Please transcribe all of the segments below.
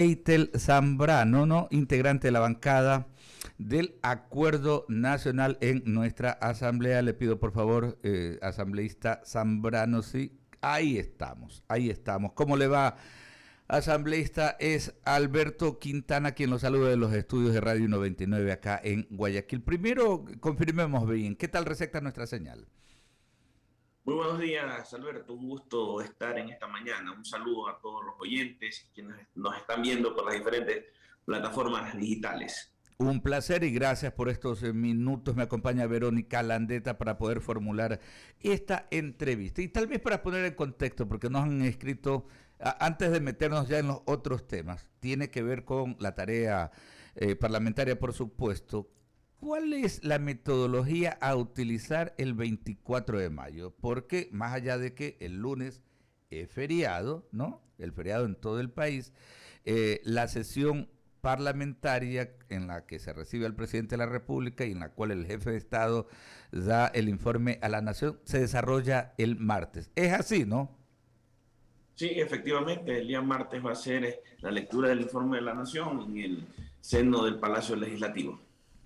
Eitel Zambrano, ¿no? Integrante de la bancada del Acuerdo Nacional en nuestra asamblea. Le pido por favor, asambleísta Zambrano, sí, ahí estamos, ahí estamos. ¿Cómo le va, asambleísta? Es Alberto Quintana quien lo saluda de los estudios de Radio 99 acá en Guayaquil. Primero, confirmemos bien, ¿qué tal receta nuestra señal? Muy buenos días, Alberto. Un gusto estar en esta mañana. Un saludo a todos los oyentes quienes nos están viendo por las diferentes plataformas digitales. Un placer y gracias por estos minutos. Me acompaña Verónica Landeta para poder formular esta entrevista. Y tal vez para poner en contexto, porque nos han escrito, antes de meternos ya en los otros temas, tiene que ver con la tarea parlamentaria, por supuesto. ¿Cuál es la metodología a utilizar el 24 de mayo? Porque más allá de que el lunes es feriado, ¿no? El feriado en todo el país, la sesión parlamentaria en la que se recibe al presidente de la República y en la cual el jefe de Estado da el informe a la nación se desarrolla el martes. Es así, ¿no? Sí, efectivamente, el día martes va a ser la lectura del informe de la Nación en el seno del Palacio Legislativo.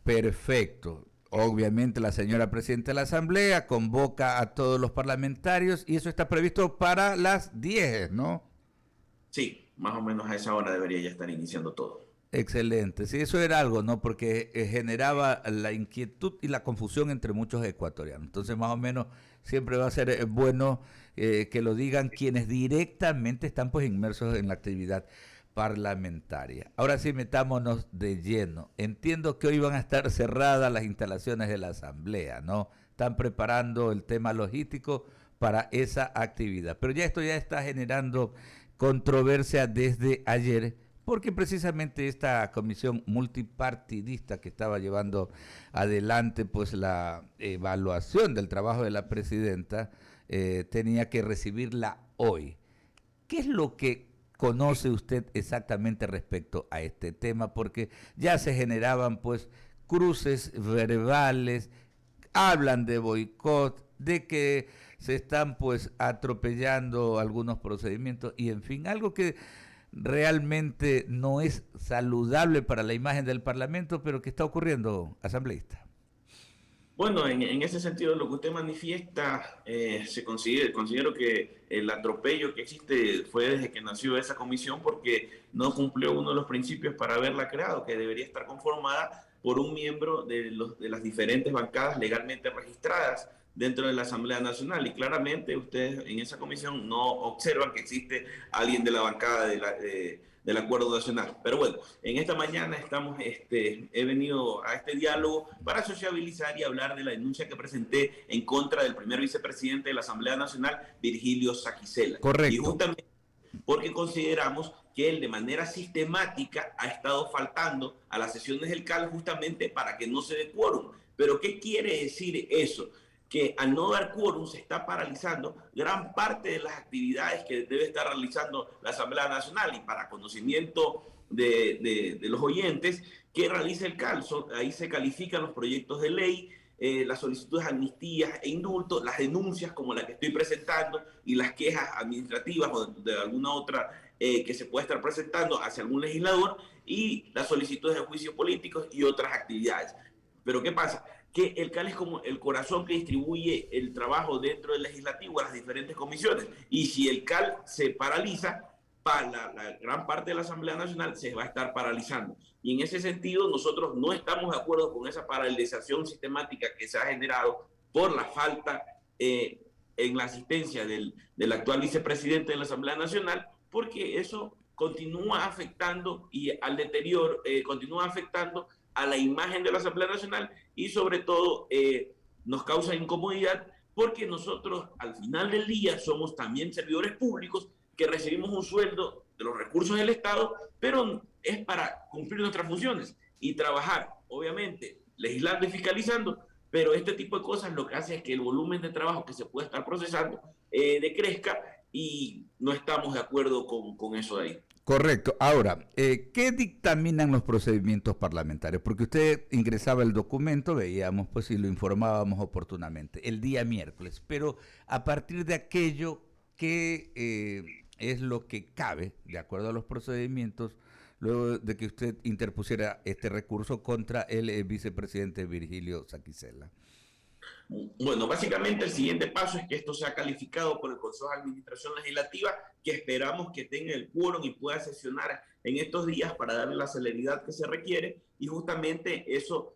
Perfecto. Obviamente la señora presidenta de la Asamblea convoca a todos los parlamentarios y eso está previsto para las 10, ¿no? Sí, más o menos a esa hora debería ya estar iniciando todo. Excelente, sí, eso era algo, ¿no? Porque generaba la inquietud y la confusión entre muchos ecuatorianos. Entonces, más o menos, siempre va a ser bueno que lo digan quienes directamente están pues inmersos en la actividad parlamentaria. Ahora sí, metámonos de lleno. Entiendo que hoy van a estar cerradas las instalaciones de la Asamblea, ¿no? Están preparando el tema logístico para esa actividad. Pero ya esto ya está generando controversia desde ayer porque precisamente esta comisión multipartidista que estaba llevando adelante pues la evaluación del trabajo de la presidenta tenía que recibirla hoy. ¿Qué es lo que conoce usted exactamente respecto a este tema? Porque ya se generaban pues cruces verbales, hablan de boicot, de que se están pues atropellando algunos procedimientos y en fin, algo que realmente no es saludable para la imagen del Parlamento, pero que está ocurriendo, asambleísta. Bueno, en ese sentido, lo que usted manifiesta, considero que el atropello que existe fue desde que nació esa comisión porque no cumplió uno de los principios para haberla creado, que debería estar conformada por un miembro de las diferentes bancadas legalmente registradas dentro de la Asamblea Nacional. Y claramente ustedes en esa comisión no observan que existe alguien de la bancada del Acuerdo Nacional. Pero bueno, en esta mañana he venido a este diálogo para sociabilizar y hablar de la denuncia que presenté en contra del primer vicepresidente de la Asamblea Nacional, Virgilio Saquicela. Y Correcto. justamente porque consideramos que él de manera sistemática ha estado faltando a las sesiones del CAL justamente para que no se dé quórum. Pero ¿qué quiere decir eso? Que al no dar quórum se está paralizando gran parte de las actividades que debe estar realizando la Asamblea Nacional y para conocimiento de los oyentes que realiza el CAL. Ahí se califican los proyectos de ley, las solicitudes de amnistías e indultos, las denuncias como la que estoy presentando y las quejas administrativas o de alguna otra que se pueda estar presentando hacia algún legislador y las solicitudes de juicios políticos y otras actividades. Pero ¿qué pasa? Que el CAL es como el corazón que distribuye el trabajo dentro del legislativo a las diferentes comisiones. Y si el CAL se paraliza, para la gran parte de la Asamblea Nacional se va a estar paralizando. Y en ese sentido, nosotros no estamos de acuerdo con esa paralización sistemática que se ha generado por la falta en la asistencia del actual vicepresidente de la Asamblea Nacional, porque eso continúa afectando y al deterioro, continúa afectando a la imagen de la Asamblea Nacional y sobre todo nos causa incomodidad porque nosotros al final del día somos también servidores públicos que recibimos un sueldo de los recursos del Estado, pero es para cumplir nuestras funciones y trabajar, obviamente, legislando y fiscalizando, pero este tipo de cosas lo que hace es que el volumen de trabajo que se puede estar procesando decrezca y no estamos de acuerdo con eso de ahí. Correcto. Ahora, ¿qué dictaminan los procedimientos parlamentarios? Porque usted ingresaba el documento, veíamos pues si lo informábamos oportunamente, el día miércoles, pero a partir de aquello que es lo que cabe, de acuerdo a los procedimientos, luego de que usted interpusiera este recurso contra el vicepresidente Virgilio Saquicela? Bueno, básicamente el siguiente paso es que esto sea calificado por el Consejo de Administración Legislativa, que esperamos que tenga el quórum y pueda sesionar en estos días para darle la celeridad que se requiere, y justamente eso,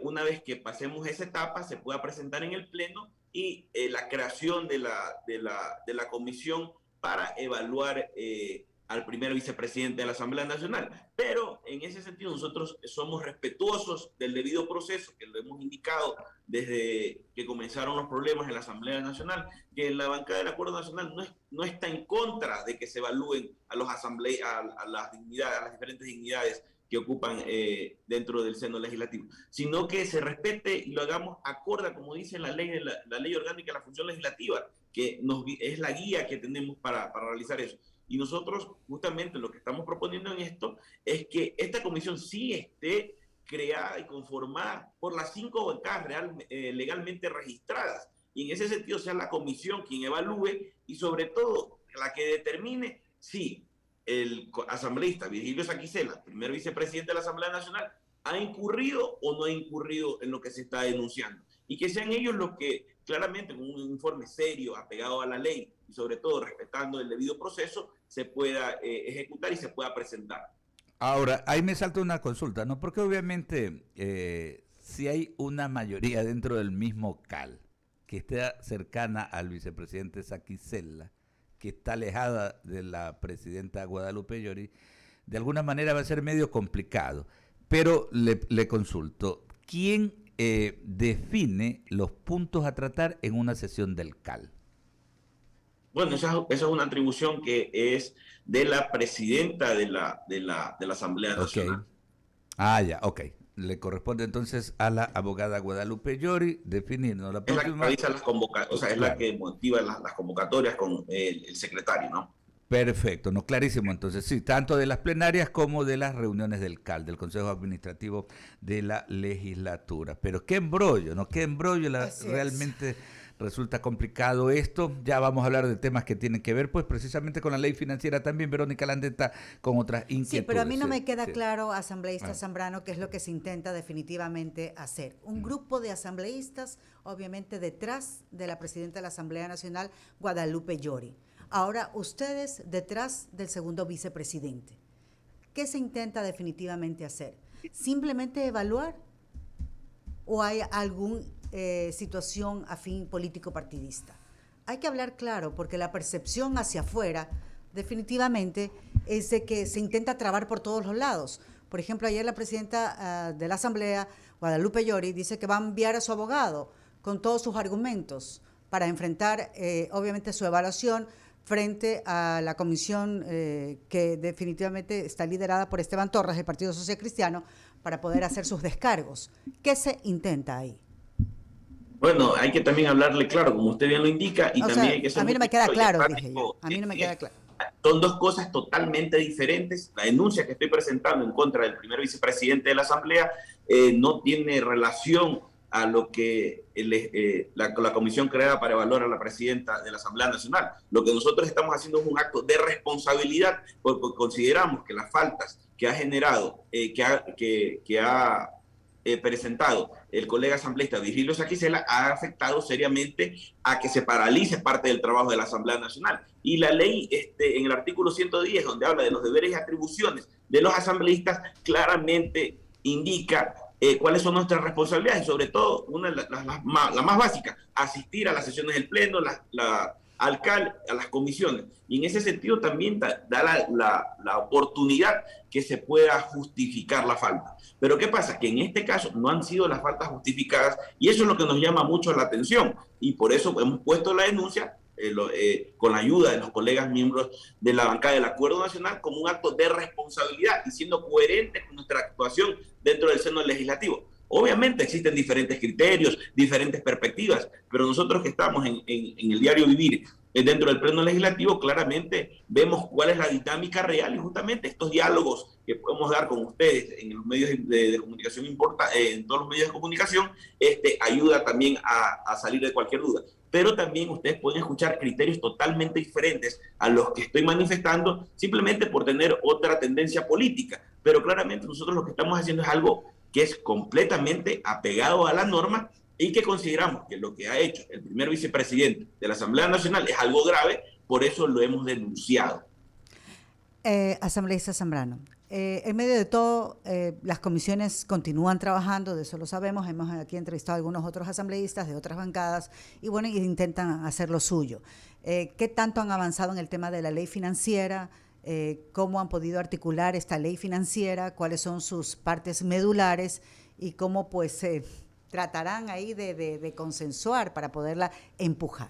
una vez que pasemos esa etapa, se pueda presentar en el Pleno y la creación de la comisión para evaluar al primer vicepresidente de la Asamblea Nacional. Pero en ese sentido nosotros somos respetuosos del debido proceso, que lo hemos indicado desde que comenzaron los problemas en la Asamblea Nacional, que la bancada del Acuerdo Nacional no está en contra de que se evalúen a los a las dignidades, a las diferentes dignidades que ocupan dentro del seno legislativo, sino que se respete y lo hagamos acorde, como dice la ley orgánica de la función legislativa, que es la guía que tenemos para realizar eso. Y nosotros justamente lo que estamos proponiendo en esto es que esta comisión sí esté creada y conformada por las 5 bancadas legalmente registradas. Y en ese sentido sea la comisión quien evalúe y sobre todo la que determine si el asambleísta Virgilio Saquicela, primer vicepresidente de la Asamblea Nacional, ha incurrido o no ha incurrido en lo que se está denunciando. Y que sean ellos los que claramente con un informe serio, apegado a la ley y sobre todo respetando el debido proceso, se pueda ejecutar y se pueda presentar. Ahora, ahí me salta una consulta, ¿no? Porque obviamente si hay una mayoría dentro del mismo CAL que esté cercana al vicepresidente Saquicela, que está alejada de la presidenta Guadalupe Llori, de alguna manera va a ser medio complicado. Pero le consulto, ¿quién define los puntos a tratar en una sesión del CAL? Bueno, esa es una atribución que es de la presidenta de la Asamblea Nacional. Ah, ya, ok. Le corresponde entonces a la abogada Guadalupe Llori definirnos la próxima. Es la que realiza las convocatorias, o sea, es la que motiva las convocatorias con el secretario, ¿no? Perfecto, no, clarísimo. Entonces, sí, tanto de las plenarias como de las reuniones del CAL, del Consejo Administrativo de la Legislatura. Pero qué embrollo, ¿no? Qué embrollo, realmente resulta complicado esto. Ya vamos a hablar de temas que tienen que ver, pues, precisamente con la ley financiera también, Verónica Landeta, con otras inquietudes. Sí, pero a mí no me queda claro, asambleísta Zambrano, qué es lo que se intenta definitivamente hacer. Un grupo de asambleístas, obviamente, detrás de la presidenta de la Asamblea Nacional, Guadalupe Llori. Ahora, ustedes detrás del segundo vicepresidente. ¿Qué se intenta definitivamente hacer? ¿Simplemente evaluar? ¿O hay alguna situación afín político-partidista? Hay que hablar claro, porque la percepción hacia afuera definitivamente es de que se intenta trabar por todos los lados. Por ejemplo, ayer la presidenta de la Asamblea, Guadalupe Llori, dice que va a enviar a su abogado con todos sus argumentos para enfrentar, obviamente, su evaluación frente a la comisión que definitivamente está liderada por Esteban Torres, del Partido Social Cristiano, para poder hacer sus descargos. ¿Qué se intenta ahí? Bueno, hay que también hablarle claro, como usted bien lo indica, y también hay que ser... A mí no me queda claro, dije yo. A mí no me queda claro. Son dos cosas totalmente diferentes. La denuncia que estoy presentando en contra del primer vicepresidente de la Asamblea no tiene relación a lo que la comisión creada para evaluar a la presidenta de la Asamblea Nacional. Lo que nosotros estamos haciendo es un acto de responsabilidad, porque consideramos que las faltas que ha generado, que ha presentado el colega asambleísta Virgilio Saquicela ha afectado seriamente a que se paralice parte del trabajo de la Asamblea Nacional. Y la ley, en el artículo 110, donde habla de los deberes y atribuciones de los asambleístas, claramente indica cuáles son nuestras responsabilidades, y sobre todo, una de las más básicas, asistir a las sesiones del Pleno, al CAL, a las comisiones. Y en ese sentido también da la oportunidad que se pueda justificar la falta. Pero ¿qué pasa? Que en este caso no han sido las faltas justificadas, y eso es lo que nos llama mucho la atención, y por eso hemos puesto la denuncia con la ayuda de los colegas miembros de la bancada del Acuerdo Nacional como un acto de responsabilidad y siendo coherentes con nuestra actuación dentro del seno legislativo. Obviamente existen diferentes criterios, diferentes perspectivas, pero nosotros que estamos en el diario vivir dentro del pleno legislativo, claramente vemos cuál es la dinámica real, y justamente estos diálogos que podemos dar con ustedes en los medios de comunicación en todos los medios de comunicación, ayuda también a salir de cualquier duda. pero también ustedes pueden escuchar criterios totalmente diferentes a los que estoy manifestando simplemente por tener otra tendencia política. Pero claramente nosotros lo que estamos haciendo es algo que es completamente apegado a la norma y que consideramos que lo que ha hecho el primer vicepresidente de la Asamblea Nacional es algo grave, por eso lo hemos denunciado. Asambleísta Zambrano, en medio de todo, las comisiones continúan trabajando, de eso lo sabemos, hemos aquí entrevistado a algunos otros asambleístas de otras bancadas y bueno, intentan hacer lo suyo. ¿Qué tanto han avanzado en el tema de la ley financiera? ¿Cómo han podido articular esta ley financiera? ¿Cuáles son sus partes medulares? Y cómo pues tratarán ahí de consensuar para poderla empujar.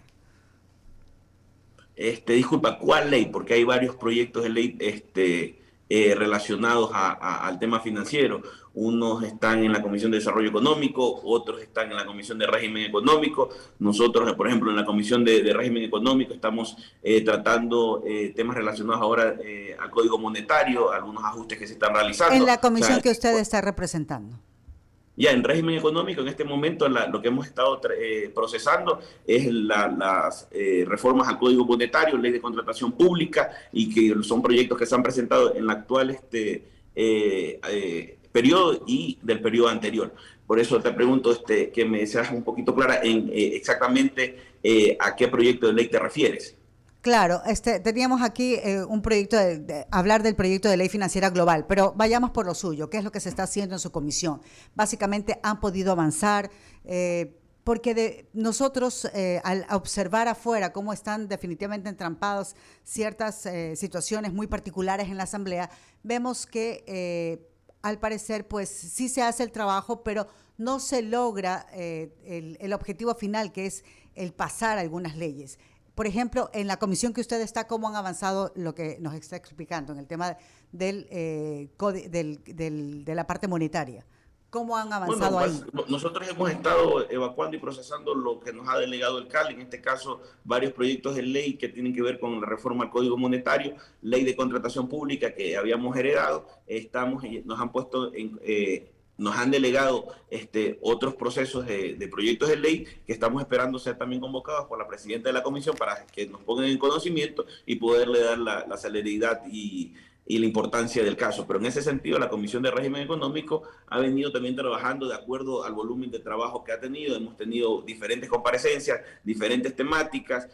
Disculpa, ¿cuál ley? Porque hay varios proyectos de ley relacionados al tema financiero. Unos están en la Comisión de Desarrollo Económico, otros están en la Comisión de Régimen Económico. Nosotros, por ejemplo, en la Comisión de Régimen Económico estamos tratando temas relacionados ahora al Código Monetario, algunos ajustes que se están realizando. En la comisión que usted está representando. Ya en régimen económico, en este momento, lo que hemos estado procesando es las reformas al Código Monetario, ley de contratación pública, y que son proyectos que se han presentado en el actual periodo y del periodo anterior. Por eso te pregunto que me seas un poquito clara en exactamente a qué proyecto de ley te refieres. Claro, teníamos aquí un proyecto hablar del proyecto de ley financiera global, pero vayamos por lo suyo, ¿qué es lo que se está haciendo en su comisión? Básicamente han podido avanzar, porque nosotros al observar afuera cómo están definitivamente entrampados ciertas situaciones muy particulares en la Asamblea, vemos que al parecer pues sí se hace el trabajo, pero no se logra el objetivo final, que es el pasar algunas leyes. Por ejemplo, en la comisión que usted está, ¿cómo han avanzado lo que nos está explicando en el tema de la parte monetaria? ¿Cómo han avanzado ahí? Nosotros hemos estado evacuando y procesando lo que nos ha delegado el CAL, en este caso varios proyectos de ley que tienen que ver con la reforma al Código Monetario, ley de contratación pública que habíamos heredado, nos han puesto nos han delegado otros procesos de proyectos de ley que estamos esperando ser también convocados por la presidenta de la comisión para que nos pongan en conocimiento y poderle dar la celeridad y la importancia del caso. Pero en ese sentido, la Comisión de Régimen Económico ha venido también trabajando de acuerdo al volumen de trabajo que ha tenido. Hemos tenido diferentes comparecencias, diferentes temáticas,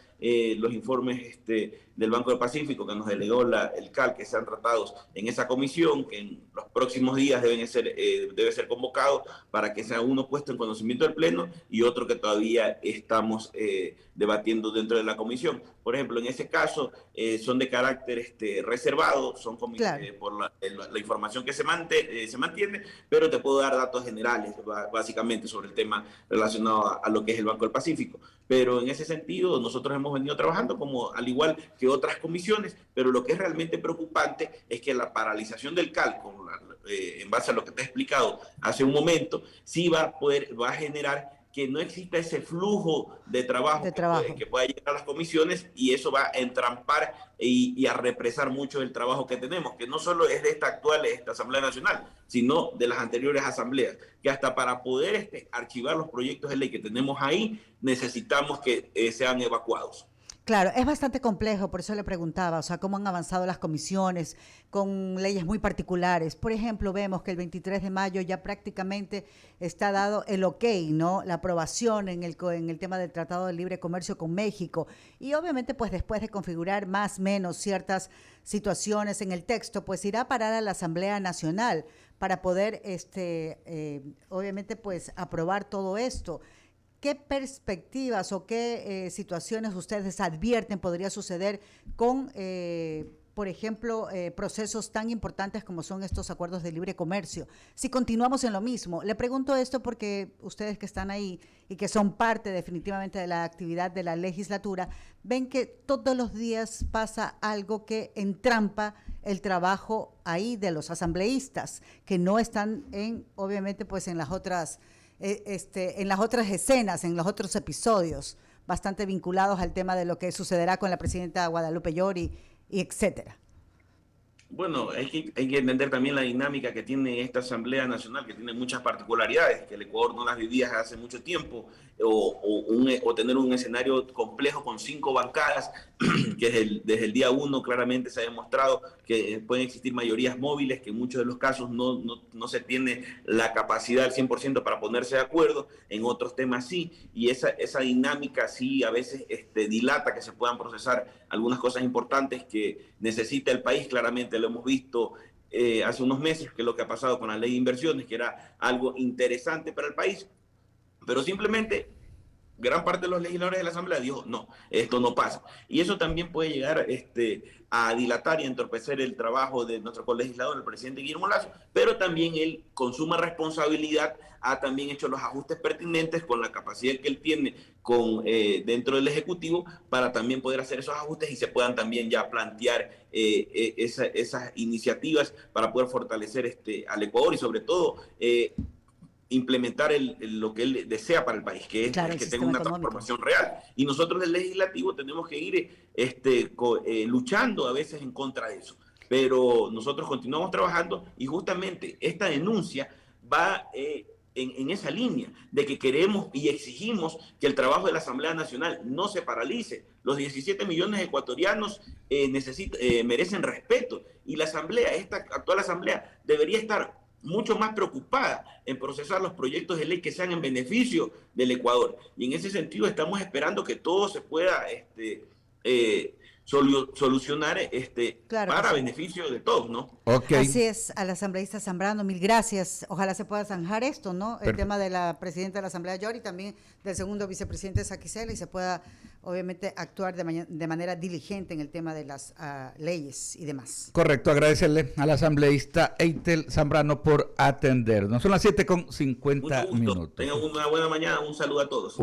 los informes del Banco del Pacífico que nos delegó el CAL, que se han tratado en esa comisión, que en los próximos días debe ser convocado para que sea uno puesto en conocimiento del Pleno y otro que todavía estamos debatiendo dentro de la comisión. Por ejemplo, en ese caso son de carácter reservado, son claro, por la información que se mantiene, pero te puedo dar datos generales básicamente sobre el tema relacionado a lo que es el Banco del Pacífico. Pero en ese sentido nosotros hemos venido trabajando como al igual que otras comisiones, pero lo que es realmente preocupante es que la paralización del CAL, en base a lo que te he explicado hace un momento, sí va a generar que no exista ese flujo de trabajo que pueda llegar a las comisiones, y eso va a entrampar y a represar mucho el trabajo que tenemos, que no solo es de esta Asamblea Nacional, sino de las anteriores asambleas, que hasta para poder archivar los proyectos de ley que tenemos ahí, necesitamos que sean evacuados. Claro, es bastante complejo, por eso le preguntaba, o sea, cómo han avanzado las comisiones con leyes muy particulares. Por ejemplo, vemos que el 23 de mayo ya prácticamente está dado el ok, ¿no? La aprobación en el tema del Tratado de Libre Comercio con México. Y obviamente, pues después de configurar más o menos ciertas situaciones en el texto, pues irá a parar a la Asamblea Nacional para poder, obviamente, pues aprobar todo esto. ¿Qué perspectivas o qué situaciones ustedes advierten podría suceder con, por ejemplo, procesos tan importantes como son estos acuerdos de libre comercio? Si continuamos en lo mismo, le pregunto esto porque ustedes que están ahí y que son parte definitivamente de la actividad de la legislatura, ven que todos los días pasa algo que entrampa el trabajo ahí de los asambleístas, que no están obviamente, pues en las otras escenas, en los otros episodios, bastante vinculados al tema de lo que sucederá con la presidenta Guadalupe Llori, y etcétera. Bueno, hay que entender también la dinámica que tiene esta Asamblea Nacional, que tiene muchas particularidades, que el Ecuador no las vivía hace mucho tiempo, o tener un escenario complejo con 5 bancadas, que desde el día 1 claramente se ha demostrado que pueden existir mayorías móviles, que en muchos de los casos no se tiene la capacidad al 100% para ponerse de acuerdo, en otros temas sí, y esa dinámica sí a veces dilata que se puedan procesar algunas cosas importantes que necesita el país. Claramente lo hemos visto hace unos meses, que es lo que ha pasado con la ley de inversiones, que era algo interesante para el país, pero simplemente gran parte de los legisladores de la Asamblea dijo, no, esto no pasa. Y eso también puede llegar a dilatar y entorpecer el trabajo de nuestro colegislador, el presidente Guillermo Lasso, pero también él, con suma responsabilidad, ha también hecho los ajustes pertinentes con la capacidad que él tiene dentro del Ejecutivo para también poder hacer esos ajustes y se puedan también ya plantear esas iniciativas para poder fortalecer al Ecuador y sobre todo implementar lo que él desea para el país, que es Claro, que tenga una transformación real. Y nosotros del legislativo tenemos que ir luchando a veces en contra de eso. Pero nosotros continuamos trabajando y justamente esta denuncia va en esa línea de que queremos y exigimos que el trabajo de la Asamblea Nacional no se paralice. Los 17 millones de ecuatorianos merecen respeto y la Asamblea, esta actual Asamblea, debería estar mucho más preocupada en procesar los proyectos de ley que sean en beneficio del Ecuador. Y en ese sentido estamos esperando que todo se pueda solucionar Claro para sí. beneficio de todos, ¿no? Okay. Así es, al asambleísta Zambrano, mil gracias. Ojalá se pueda zanjar esto, ¿no? El tema de la presidenta de la Asamblea Yori, también del segundo vicepresidente Saquicela, y se pueda, obviamente, actuar de manera diligente en el tema de las leyes y demás. Correcto, agradecerle al asambleísta Eitel Zambrano por atendernos. Son las 7:50 minutos. Tengan una buena mañana, un saludo a todos.